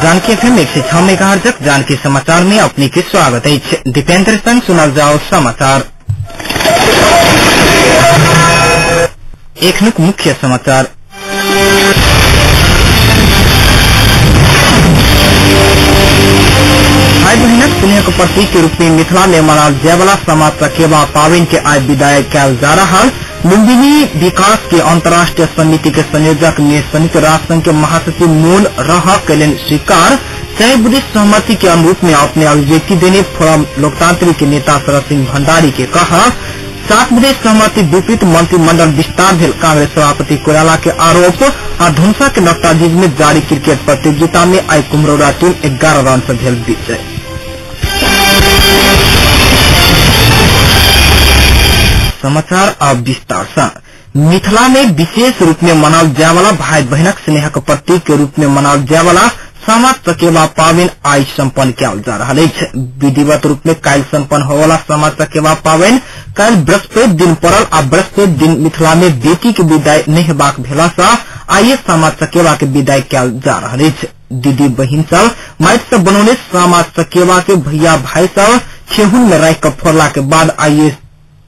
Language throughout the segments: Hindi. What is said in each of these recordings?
जानकी एफएम 106 मेगाहर्ज जानकी समाचार में अपने के स्वागत है। दीपेंद्र संग सुनाल जाओ समाचार। एक मुख्य समाचार। भाई बहनक स्नेह प्रतीक के रूप में मिथिला में मनाल जायवाला समाज सकेवा पावन के आज विदाई कैल जा रहा। लुम्बिनी विकास के अंतर्राष्ट्रीय समिति के संयोजक ने संयुक्त राष्ट्र संघ के महासचिव मूल रह कैलन स्वीकार। 6 बुद्धिस्ट सहमति के अनुरूप में अपने अभिव्यक्ति देने फोरम लोकतांत्रिक के नेता शरद सिंह भंडारी के कहा। 7 बुद्धिस्ट सहमति विपरीत मंत्रिमंडल विस्तार भेल। कांग्रेस सभापति कोइराला के आरोप और धुंसा के नक्ताजीज में जारी क्रिकेट प्रतियोगिता में आई कुमरौरा टीम 11 रन से भेल विजय। समाचार अब विस्तार से। मिथिला में विशेष रूप में मनाल जायवाला भाई बहनक स्नेह के प्रतीक के रूप में मनाल जायवाला समाज सकेवा पावन आज सम्पन्न किया जा रहा है। विधिवत रूप में काल सम्पन्न होवाला समाज सकेवा पावन कल बृहस्पति दिन पड़ल आ बृहस्पति दिन मिथिला में बेटी के विदाई नहीं हेबाक भेला से आइए समाज सकेवा के विदाई किया जा रहा है। दीदी बहिन सब माटि से बनौने समाज सकेवा के भैया भाई सब छेहुन में राख कर फोड़ला के बाद आइए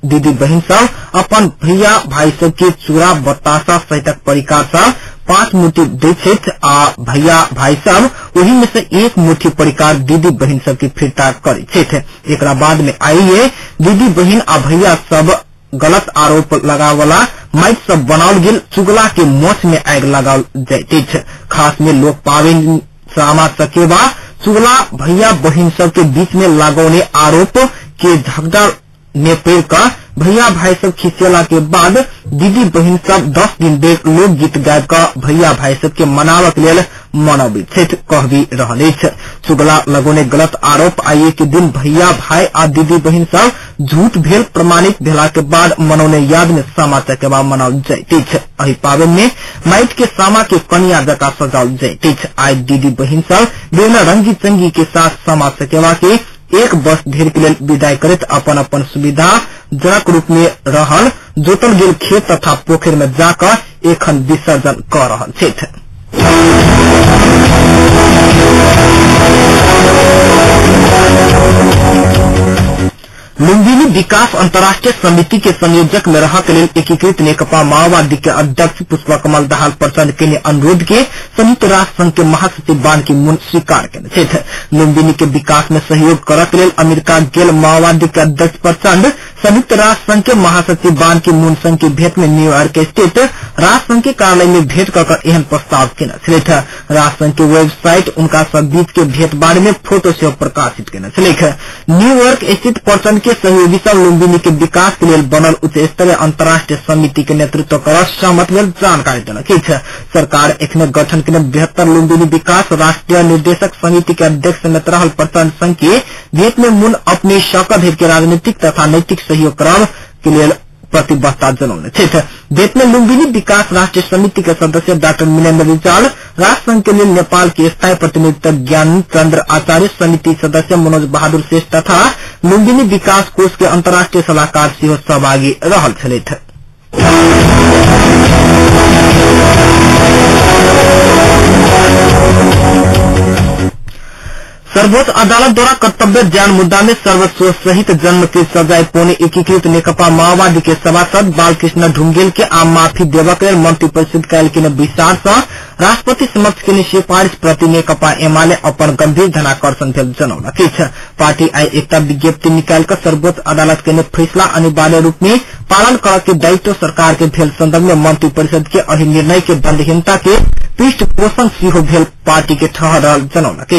दीदी बहिन सब अपन भैया भाई सब के चूड़ा बतासा सहित परिकार से 5 मुट्ठी दैत आ भैया भाई सब वही में से 1 मुट्ठी परिकार दीदी बहिन सब की फिरता करैत। एकरा बाद में आइए दीदी बहिन आ भैया सब गलत आरोप लगावला माइट सब बनाल गेल चुगला के मोछ में आग लगाल जाइत। खास में लोग पावन समाज सकेवा चुगला भैया बहिन सब के बीच में लगौने आरोप के झगड़ा ने पेड़ का भैया भाई सब खिंचेला के बाद दीदी बहिन सब 10 दिन देख लोकगीत गायब का भैया भाई सब के मनावक लेल मनबित कह भी रहे। चुगला लगोने गलत आरोप आइए के दिन भैया भाई आ दीदी बहिन सब झूठ भेल प्रमाणित भेला के बाद मनौने याद में सामा चकेवा मनाल जाइत। एहि पावन में माइट के सामा के कन्या जका सजाल जाइत। आज दीदी बहिन सब बिना रंगी चंगी के साथ सामा चकेवा के 1 वर्ष धरि के लिए विदाई करत अपन अपन सुविधा जनक रूप में रहल जोतल गेल खेत तथा पोखर में जाकर एखन विसर्जन कर रहल छथि। लुम्बिनी विकास अंतर्राष्ट्रीय समिति के संयोजक में रह के लिए एकीकृत नेकपा माओवादी के अध्यक्ष पुष्पकमल दाहाल प्रचंड के अनुरोध के संयुक्त राष्ट्र संघ के महासचिव बान की मून स्वीकार करे। लुम्बिनी के विकास में सहयोग करे के लिए अमेरिका गेल माओवादी के अध्यक्ष प्रचंड संयुक्त राष्ट्र संघ के महासचिव बान की मून संघ की भेंट में न्यूयॉर्क स्थित राष्ट्र संघ के कार्यालय में भेंट कर एहन प्रस्ताव केना छलै। राष्ट्र संघ के वेबसाइट उनका सब बीच के भेंट बारे में फोटो से प्रकाशित केना छलै। न्यूयॉर्क स्थित प्रचंड के सहयोगी सब लुम्बिनी के विकास के लिए बनल उच्च स्तरीय अंतर्राष्ट्रीय समिति के नेतृत्व कर सहमत भेल जानकारी देलक। सरकार एखने गठन के 72 लुम्बिनी विकास राष्ट्रीय निर्देशक समिति के अध्यक्ष समेत रहल प्रचंड संघ के भेंट में मुन अपने सकल के राजनीतिक तथा नैतिक सहयोग कराव के लिए प्रतिबद्धता जनौने छथि। भेंट में लुम्बिनी विकास राष्ट्रीय समिति के सदस्य डॉक्टर मिनेन्द्र रिजाल, राष्ट्र संघ के लिए नेपाल के स्थायी प्रतिनिधित्व ज्ञान चंद्र आचार्य, समिति सदस्य मनोज बहादुर श्रेष्ठ तथा लुम्बिनी विकास कोष के अंतर्राष्ट्रीय सलाहकार सेहो सहभागी रहल छथि। सर्वोच्च अदालत द्वारा कर्तव्य ज्ञान मुद्दा में सर्वस्व सहित जन्म की सजाए पौने एकीकृत नेकपा माओवादी के सभासद बालकृष्ण ढुंगेल के आम माफी देवक मंत्रिपरिषद कैल के विचार से राष्ट्रपति समक्ष के सिफारिश प्रति नेकपा एमाले अपन गंभीर ध्यानाकर्षण भेल जनौलक। पार्टी आई एकता विज्ञप्ति निकाल कर सर्वोच्च अदालत के फैसला अनिवार्य रूप में पालन करे के दायित्व सरकार के भेल संदर्भ में मंत्रिपरिषद के अहि निर्णय के दंडहीनता के पृष्ठपोषण सेहो भेल पार्टी के ठहरल जनौलक।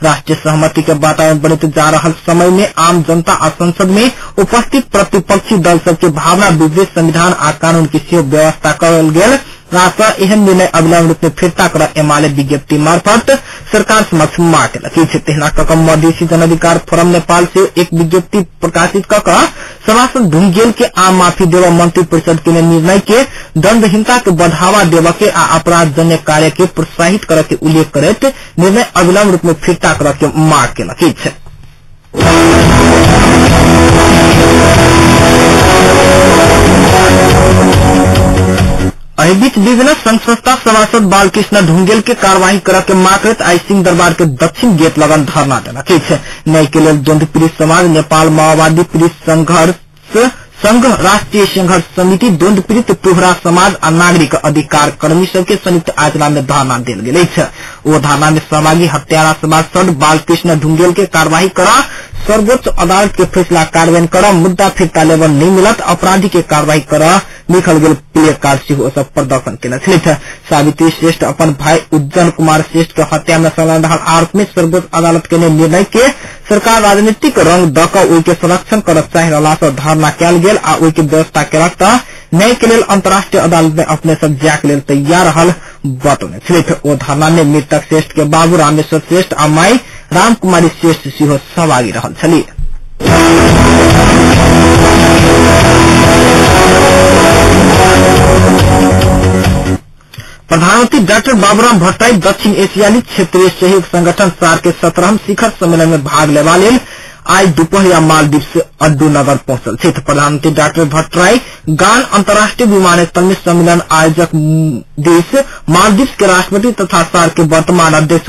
राष्ट्रीय सहमति के वातावरण बनते जा रहा समय में आम जनता आ संसद में उपस्थित प्रतिपक्षी दल सबके भावना विपरीत संविधान आ कानून की सेहो व्यवस्था करल गेल। राष्ट्र एहन निर्णय अविलंब रूप में फिरता कर एमाले विज्ञप्ति मार्फत सरकार समक्ष मांग केलक। तेहना कऽ मधेसी जन अधिकार फोरम नेपाल से एक विज्ञप्ति प्रकाशित कऽ सभासद ढुंगेल के आम माफी देव मंत्री परिषद के निर्णय के दंडहीनता के बढ़ावा देव के आ अपराध जन्य कार्य के प्रोत्साहित करे के उल्लेख करत निर्णय अविलंब रूप में फिरता करे के मांग केलक। एहि बीच विभिन्न संघ संस्था सभासद बालकृष्ण ढुंगेल के कार्यवाही करऽ के मांग करैत आइ सिंह दरबार के दक्षिण गेट लगन धरना देलक अछि। न्याय के लेल द्वंद्व पीड़ित समाज, नेपाल माओवादी पीड़ित संघ, राष्ट्रीय संघर्ष समिति, द्वंद्व पीड़ित टोहरा समाज आ नागरिक अधिकार कर्मी सबके संयुक्त आयोजना में धरना देल गेल अछि। ओ धरना में सहभागी हत्यारा सभासद बालकृष्ण ढुंगेल के कार्यवाही करा, सर्वोच्च अदालत के फैसला कार्यान्वयन करा, मुद्दा फिरता लेबल नहीं मिलत, अपराधी के कार्यवाही करा लिखल गेल प्ले कार्ड सेहो सब प्रदर्शन केने छथि। सावित्री श्रेष्ठ अपन भाई उज्जवल कुमार श्रेष्ठ के हत्या में संलग्न रहल आरोप में सर्वोच्च अदालत के निर्णय के सरकार राजनीतिक रंग द क ओहि के संरक्षण करऽ चाहि रहला सँ धरना कयल गेल आ ओहि के व्यवस्था केलक तऽ न्याय के लेल अंतर्राष्ट्रीय अदालत में अपने सब जाय के लेल तैयार रहल बतौने छथि। ओ धरना में मृतक श्रेष्ठ के बाबू रामेश्वर श्रेष्ठ आ माई राम कुमारी श्रेष्ठ सेहो सहभागी रहल छली। प्रधानमंत्री डॉक्टर बाबूराम भट्टराई दक्षिण एशियाली क्षेत्रीय सहयोग संगठन सार्क के 17वां शिखर सम्मेलन में भाग लेवा लेल आज दुपहरिया मालदीव से अड्डू नगर पहुंचल छथि। प्रधानमंत्री डॉक्टर भट्टराई गान अंतर्राष्ट्रीय विमानस्थल में सम्मेलन आयोजक देश मालदीव के राष्ट्रपति तथा सार्क के वर्तमान अध्यक्ष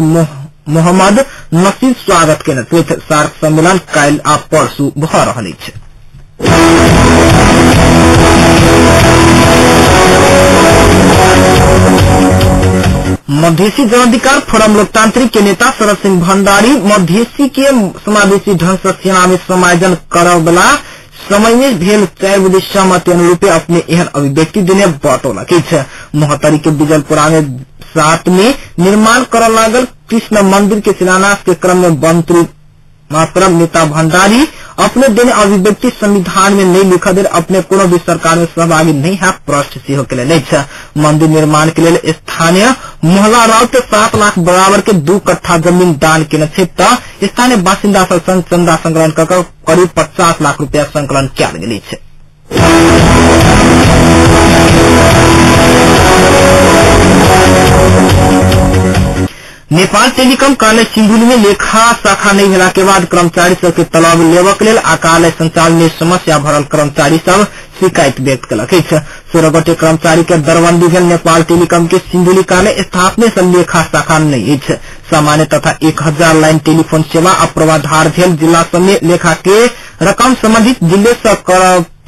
मोहम्मद नसीर स्वागत केने छथि। सार्क सम्मेलन काल्हि आ परसू भऽ रहल अछि। मधेसी जन अधिकार फोरम लोकतांत्रिक के नेता शरद सिंह भंडारी मधेसी के समावेशी ढंग से सेना में समायोजन करऽ वाला समय में भेल 4 बजे सहमति अनुरूप अपने एहन अभिव्यक्ति देने बतौलक अछि। मोहतरी के बिजलपुरा में 7 में निर्माण करऽ लागल कृष्ण मंदिर के शिलान्यास के क्रम में मंत्री मातरम नेता भंडारी अपने देने अभिव्यक्ति संविधान में नहीं लिखा दे अपने कोनो भी सरकार में सहभागी नहीं है प्रश्न सेहो केलनि अछि। मंदिर निर्माण के लिए स्थानीय मोहल्ला राव के 7 लाख बराबर के 2 कट्ठा जमीन दान केने छै तऽ स्थानीय बासिंदा सब संग चंदा संकलन कर करीब 50 लाख रुपया संकलन कयल गेल अछि। नेपाल टेलीकॉम कार्यालय सिंधुली में लेखा शाखा नहीं भेला के बाद कर्मचारी सब के तलब लेबऽ के लेल आ कार्यालय संचालन में समस्या भरल कर्मचारी सब शिकायत व्यक्त कलक अछि। 16 गोटे कर्मचारी के दरबंदी भेल। नेपाल टेलीकॉम के सिंधुली कार्यालय स्थापने से लेखा शाखा नहीं अछि। सामान्य तथा 1000 लाइन टेलीफोन सेवा अप्रवाधार भेल। जिला सब में लेखा के रकम संबंधित जिले से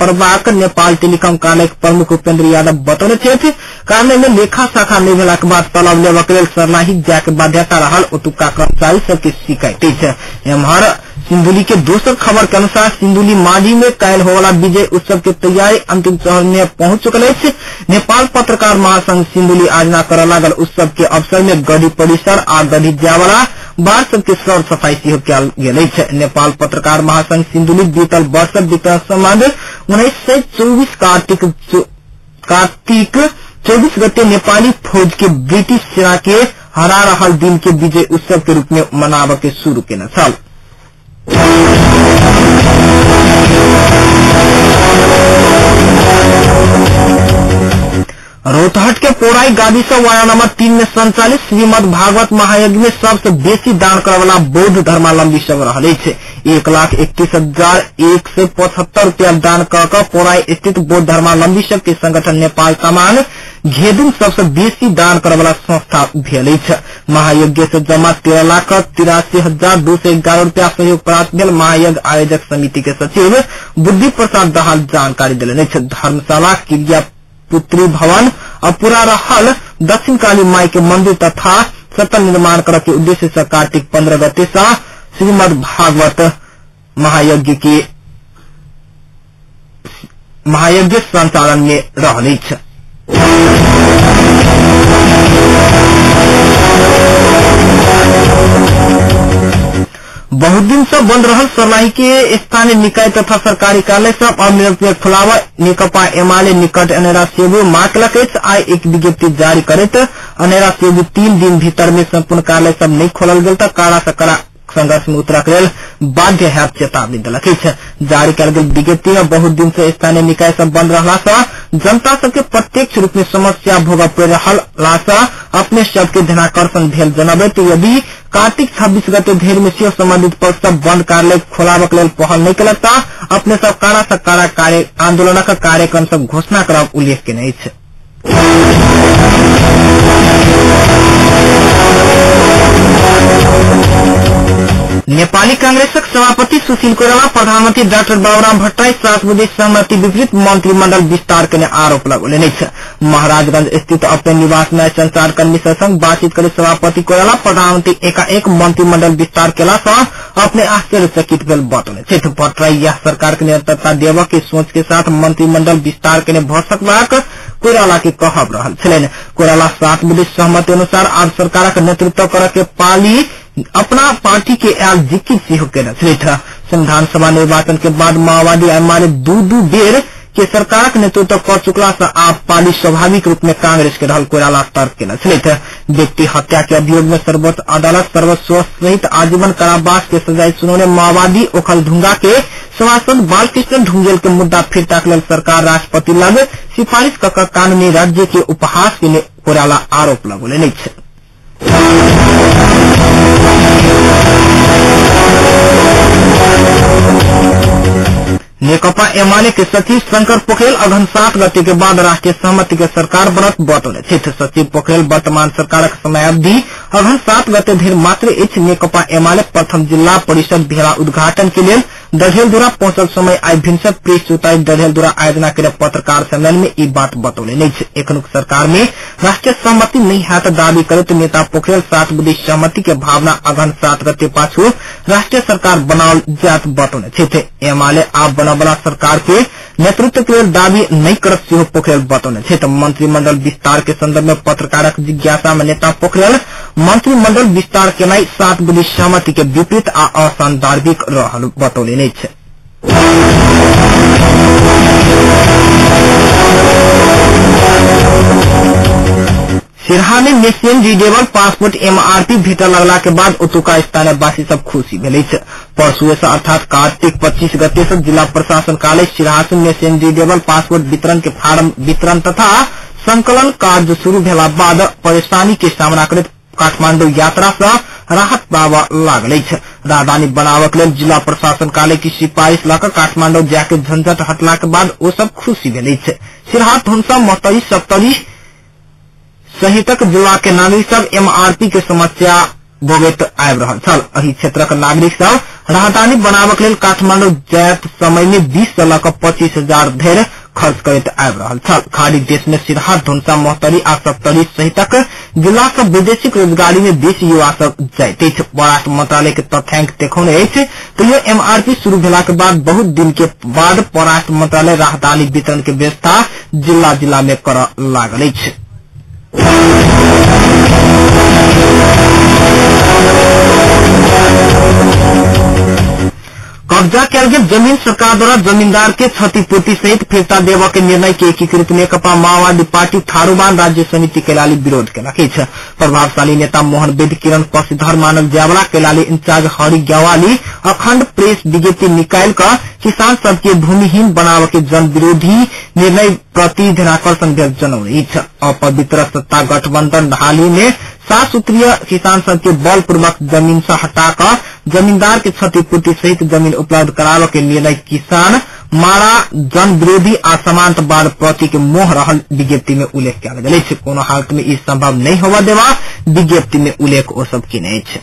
प्रवाक नेपाल टेलीकॉम कार्यालय के प्रमुख उपेंद्र यादव बतौने छथि। कार्यालय में लेखा शाखा नहीं भेला के बाद तलब लेबऽ के लेल सरलाही जाय के बाध्यता रहल ओतुका कर्मचारी सबके शिकायत अछि। एम्हर सिंधुली के दोसर खबर के अनुसार सिंधुली माझी में काल्हि होवला विजय उत्सव के तैयारी अंतिम चरण में पहुंच चुकल अछि। नेपाल पत्रकार महासंघ सिंधुली आयोजना करऽ लागल उत्सव के अवसर में गढ़ी परिसर आ गढ़ी जायवाला बाढ़ सबके सर सफाई सेहो कयल गेल अछि। नेपाल पत्रकार महासंघ सिंधुली बीतल वर्ष वितरण संबंध 1924 कार्तिक 24 गते नेपाली फौज के ब्रिटिश सेना के हरा रहल दिन के विजय उत्सव के रूप में मनाबऽ के शुरू केने छल। रोहतहट के पोराई गादी से वार्ड नंबर 3 में संचालित श्रीमद भागवत महायज्ञ में सबसे बेसी दान करय वाला बौद्ध धर्मावलंबी सब रहल अछि। 1,31,175 रुपया दान कऽ पोराई स्थित बौद्ध धर्मावलंबी सब के संगठन नेपाल तमांग घेदुम सबसे बेसी दान करय वाला संस्था भेल अछि। महायज्ञ से जमा 13,83,211 रुपया सहयोग प्राप्त भेल। महायज्ञ आयोजक समिति के सचिव बुद्धि प्रसाद दहाल जानकारी देलनि अछि। धर्मशाला क्रिया पुत्री भवन और पूरा रहल दक्षिण काली माई के मंदिर तथा सतल निर्माण करने के उद्देश्य से कार्तिक 15 गते से श्रीमद भागवत महायज्ञ संचालन में रहल अछि। बहुत दिन से बंद रहल सर्लाही के स्थानीय निकाय तथा सरकारी कार्यालय सब अब निरंतर खुलावा नेकपा एमाले निकट अनेरा सेबू मांग केलक अछि। आइ एक विज्ञप्ति जारी करैत अनेरा सेबू 3 दिन भीतर में संपूर्ण कार्यालय सब नहीं खोलल गेल तऽ कड़ा से कड़ा संघर्ष में उतरक लेल बाध्य हैत चेतावनी देलक अछि। जारी कयल गेल विज्ञप्ति में बहुत दिन से स्थानीय निकाय सब बंद रहला से जनता सबके प्रत्यक्ष रूप में समस्या भोगऽ पड़ि रहला से अपने सबके ध्यानाकर्षण भेल जनबैत यदि कार्तिक 26 गते धरि में सेहो संबंधित पद सब बंद कार्यालय खोलाबक लेल पहल नहीं केलक तऽ अपने सब कड़ा से कड़ा आंदोलनक कार्यक्रम सब घोषणा करब उल्लेख केने अछि। नेपाली कांग्रेसक सभापति सुशील कोइराला प्रधानमन्त्री डाक्टर बाबुराम भट्टराई 7 बुधे सहमति विपरीत मन्त्रीमण्डल विस्तार गर्ने आरोप लगौले छ। महाराजगंज स्थित अपने निवासमा संचारकर्मी संग बातचीत करे सभापति कोइराला प्रधानमन्त्री एकाएक मन्त्रीमण्डल विस्तार केला अपने आश्चर्यचकित भेल बतौले छ। भट्टराई यह सरकार के निरंतरता देव के सोच के साथ मंत्रिमंडल विस्तार करने भरसक कोइराला के कहब रहल छलैन। कोइराला 7 बुधे सहमति अनुसार आज सरकार का नेतृत्व करे के पाली अपना पार्टी के आल जिक्की सिंह के संविधान सभा निर्वाचन के बाद माओवादी एमाले दू बेर के सरकार के नेतृत्व कर चुकला से आप पाली स्वाभाविक रूप में कांग्रेस के रहल कोइराला तर्क के व्यक्ति हत्या के अभियोग में सर्वोच्च अदालत सर्वस्व सहित आजीवन कारावास के सजाए सुनाने माओवादी ओखलढुंगा के सभासद बालकृष्ण ढुंगेल के मुद्दा फिर्ता के सरकार राष्ट्रपति लग सिफारिश कर कानूनी राज्य के उपहास के कोइराला आरोप लगौले छ। नेकपा एमाले के सचिव शंकर पोखरेल अघन 7 गते के बाद राष्ट्रीय सहमति के सरकार बनत बतौले छ। सचिव पोखरेल वर्तमान सरकारक समयावधि अघन 7 गते धरि मात्र नेकपा एमाले प्रथम जिला परिषद भेला उद्घाटन के लिए डढेलधुरा पहुंचल समय आई भिनसर प्रेस सुताई डढेलधुरा आयोजना के पत्रकार सम्मेलन में ई बात बतौले नहीं छ। एखनुक सरकार में राष्ट्रीय सहमति नहीं है तो दावी करे नेता पोखरेल 7 बुधे सहमति के भावना अघन 7 गते पाछू राष्ट्रीय सरकार बनावल जात बतौले छ। एमाले आप बनावला सरकार के नेतृत्व के दावी नहीं करत सिंह पोखरेल बतौले छ। मंत्रिमंडल विस्तार के संदर्भ में पत्रकारक जिज्ञासा में नेता पोखरेल मंत्रिमंडल विस्तार के 7 बुधे सहमति के विपरीत आ असंदर्भिक रहल बतौले नहीं छ। सिरहा में नेशन रीडेबल पासपोर्ट एमआरपी भेटा लगला के बाद ओतुका स्थानीय वासी सब खुशी भेलै छ। परसुए से अर्थात कार्तिक 25 गते से जिला प्रशासन कार्यालय सिरहा से नेशन रीडेबल पासपोर्ट वितरण के फार्म वितरण तथा संकलन कार्य शुरू भेला बाद परेशानी के सामना करैत काठमांडू यात्रा से राहत पावा लागल छ। राजधानी बनावक लेल जिला प्रशासन कार्यालय की सिफारिश लक काठमांडू जाके झंझट हटला के बाद ओ सब खुशी भेलै छ। सिरहा धुनसा महतरी सप्तरी सहितक जिला के नागरिक सब एमआरपी के समस्या भोगैत आबि रहल छल। एहि क्षेत्रक नागरिक सब राजधानी बनावक लेल काठमांडू जायत समय में 20 से लक 25,000 धरि खर्च करैत आबि रहल छल। खाड़ी देश में सिरहा धुनसा महतरी आ सप्तरी सहितक जिला सब विदेशी रोजगारी में बेसी युवा सब जाइत अछि। परराष्ट्र मंत्रालय के तथ्यांक देखौने अछि तैयो एमआरपी शुरू भेला के बाद बहुत दिन के बाद परराष्ट्र मंत्रालय राहदानी वितरण के व्यवस्था जिला जिला में कर लागल अछि। कब्जा किया गया जमीन सरकार द्वारा जमींदार के क्षतिपूर्ति सहित फिर्ता देवा के निर्णय के एकीकृत नेकपा माओवादी पार्टी थारूबान राज्य समिति कैलाली विरोध केलक छ। प्रभावशाली नेता मोहन बेद किरण पसीधर मानव ज्यावला कैलाली इंचार्ज हरि ग्यावाली अखंड प्रेस विज्ञप्ति निकाल कर किसान सबके भूमिहीन बनाव के जन विरोधी निर्णय प्रति ध्यानाकर्षण जनौने छ। अपवित्र सत्ता गठबंधन ढाली में 7 सूत्रीय किसान सब के बलपूर्वक जमीन से हटाकर जमींदार के क्षतिपूर्ति सहित जमीन उपलब्ध करावे के निर्णय किसान मारा जन विरोधी आ समांतवाद प्रति के मोह रहल विज्ञप्ति में उल्लेख किया गेल छै। कोनो हालत में ई संभव नहीं होवा देवा विज्ञप्ति में उल्लेख ओ सब की नहीं छै।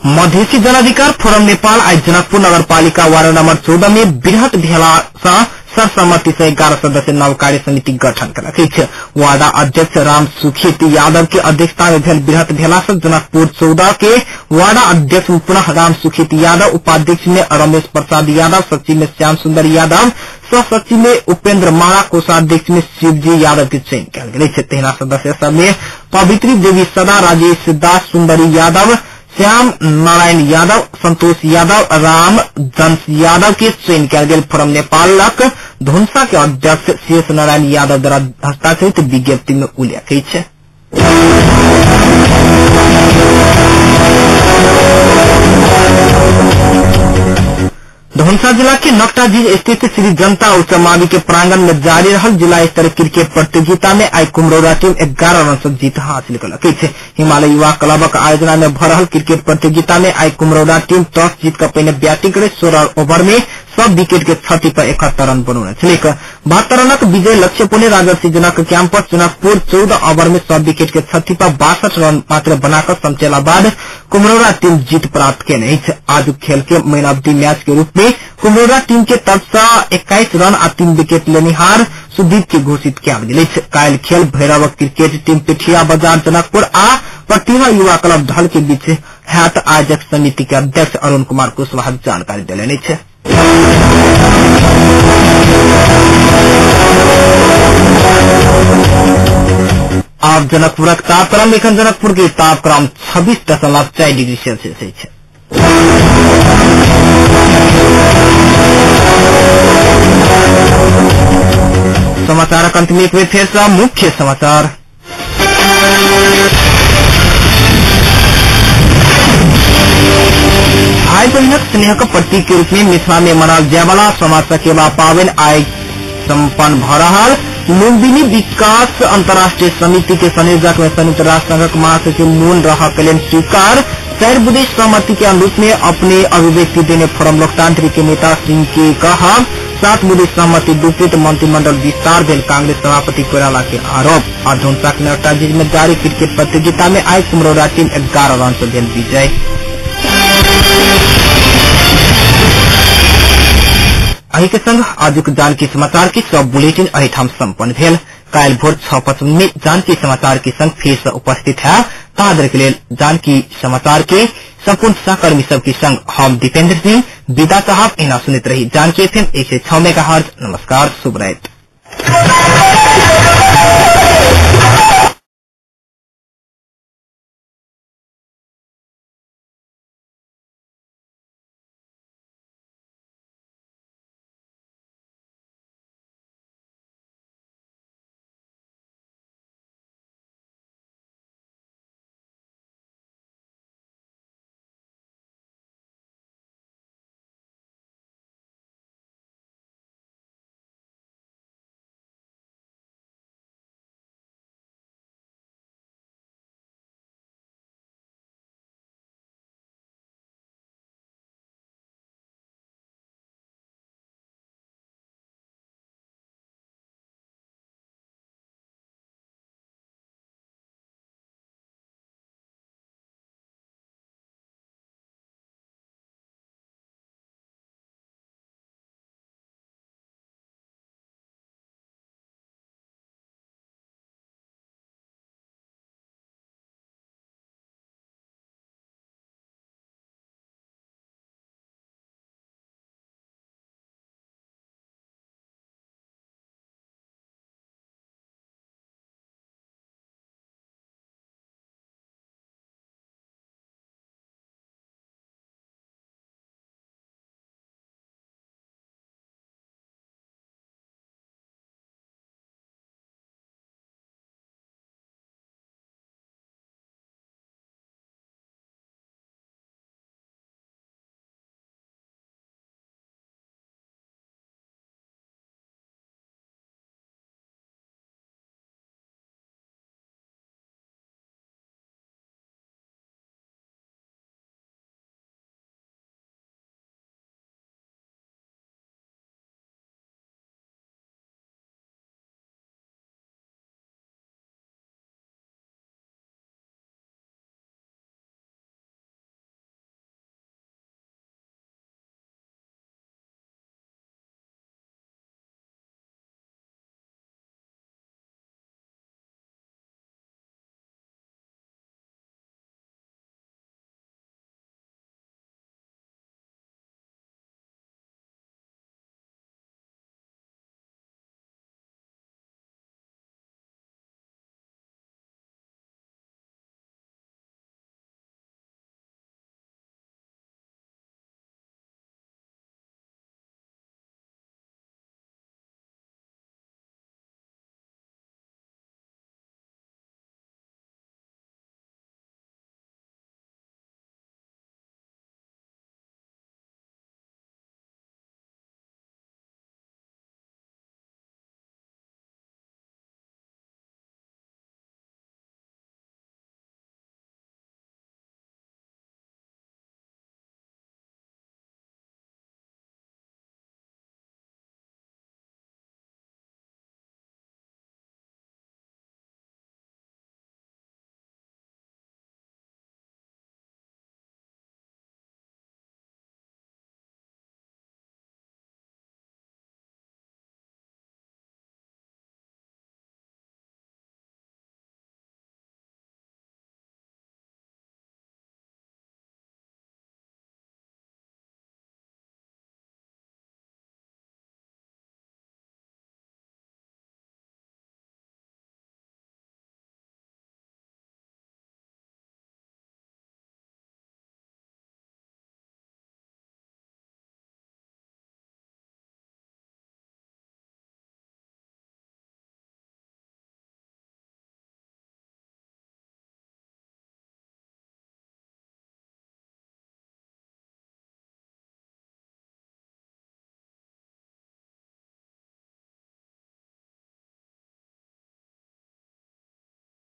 मधेसी जनाधिकार फोरम नेपाल आज जनकपुर नगरपालिका वार्ड नंबर 14 में वृहत भेला सर्वसम्मति से 11 सदस्य नव कार्य समिति गठन कलक छ। वार्ड अध्यक्ष राम सुखेती यादव के अध्यक्षता में भेल वृहत भेला से जनकपुर 14 के वार्ड अध्यक्ष में पुनः राम सुखेती यादव, उपाध्यक्ष में रमेश प्रसाद यादव, सचिव में श्याम सुंदर यादव, सह सचिव में उपेंद्र माला, कोषाध्यक्ष में शिवजी यादव के चयन किया गेल छ। 13 सदस्य सब में पवित्री देवी सदा, राजेश दास, सुंदरी यादव, श्याम नारायण यादव, संतोष यादव, राम जंस यादव के चयन किया गेल। फोरम नेपालक धुनसा के अध्यक्ष शेष नारायण यादव द्वारा हस्ताक्षरित विज्ञप्ति में उल्लेख है। धनुषा जिला के नकटाझील स्थित श्री जनता उच्च मावि के प्रांगण में जारी रहल जिला स्तरीय क्रिकेट प्रतियोगिता में आई कुमरौरा टीम 11 रन से जीत हासिल कलक। हिमालय युवा क्लबक आयोजना में भ रहल क्रिकेट प्रतियोगिता में आई कुमरौरा टीम टॉस जीत कर पहले बैटिंग करे 16 ओवर में सब विकेट के क्षति पर 71 रन बनाउने छलेक। 72 रनक विजय लक्ष्य पुणे राजर्षि जनक क्याम्पस चुनावपुर 14 ओवर में सब विकेट के क्षति पर 62 रन मात्र बनाकर सम्झेला बाद कुमरौरा टीम जीत प्राप्त केने। आज खेल के मैन ऑफ द मैच के रूप में कुमरौरा टीम के तरफ से 21 रन और 3 विकेट लेनिहार सुदीप के घोषित किया गेल। कायल खेल भैरव क्रिकेट टीम पिठिया बाजार जनकपुर आ प्रतिभा युवा क्लब ढल के बीच हैत। आयोजक समिति के अध्यक्ष अरुण कुमार कुशवाहा जानकारी दिलेने। अब जनकपुरक तापक्रम एखन जनकपुर के तापक्रम 26.4 डिग्री सेल्सियस है। समाचारक अंत में एक बेर फेर से मुख्य समाचार। भाई बहनक स्नेह का प्रतीक के रूप में मिथिला में मनाल जायवाला समाज सेवा पावन आज सम्पन्न भ रहल। लुम्बिनी विकास अंतर्राष्ट्रीय समिति के संयोजक में संयुक्त राष्ट्र संघ महासचिव मूल रहा कल्याण स्वीकार। 4 बुद्धि सहमति के अनुरूप में अपने अभिव्यक्ति देने फोरम लोकतांत्रिक के नेता सिंह के कहा। 7 बुद्धि सहमति विपरीत मंत्रिमंडल विस्तार भेल कांग्रेस सभापति कोइराला के आरोप। और धनुषा के नकटाझील में जारी क्रिकेट प्रतियोगिता में आई कुमरौरा टीम 11 रन से भेल विजय। अही के संग आजुक जानकी समाचार के सब बुलेटिन अहिठाम सम्पन्न भेल। कायल भोर 6:55 में जानकी समाचार के संग फिर से उपस्थित है। तादर के लिए जानकी समाचार के संपूर्ण सहकर्मी सबके संग हम दीपेंद्र सिंह विदा साहब इना सुनित रही जानकी FM 106 मेगाहर्ट्ज। नमस्कार, शुभ रात।